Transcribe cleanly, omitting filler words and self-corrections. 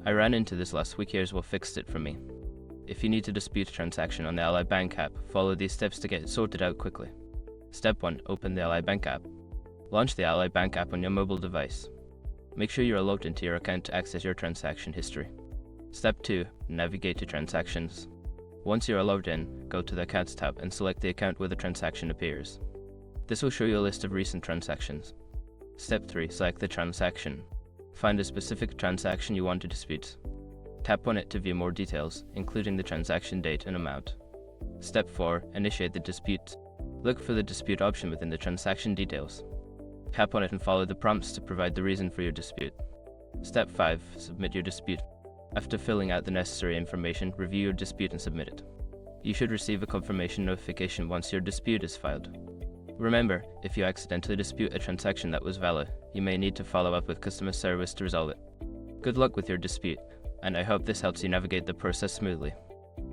I ran into this last week. Here's what fixed it for me. If you need to dispute a transaction on the Ally Bank app, follow these steps to get it sorted out quickly. Step 1. Open the Ally Bank app. Launch the Ally Bank app on your mobile device. Make sure you are logged into your account to access your transaction history. Step 2. Navigate to Transactions. Once you are logged in, go to the Accounts tab and select the account where the transaction appears. This will show you a list of recent transactions. Step 3. Select the transaction. Find a specific transaction you want to dispute. Tap on it to view more details, including the transaction date and amount. Step 4. Initiate the dispute. Look for the dispute option within the transaction details. Tap on it and follow the prompts to provide the reason for your dispute. Step 5. Submit your dispute. After filling out the necessary information, review your dispute and submit it. You should receive a confirmation notification once your dispute is filed. Remember, if you accidentally dispute a transaction that was valid, you may need to follow up with customer service to resolve it. Good luck with your dispute, and I hope this helps you navigate the process smoothly.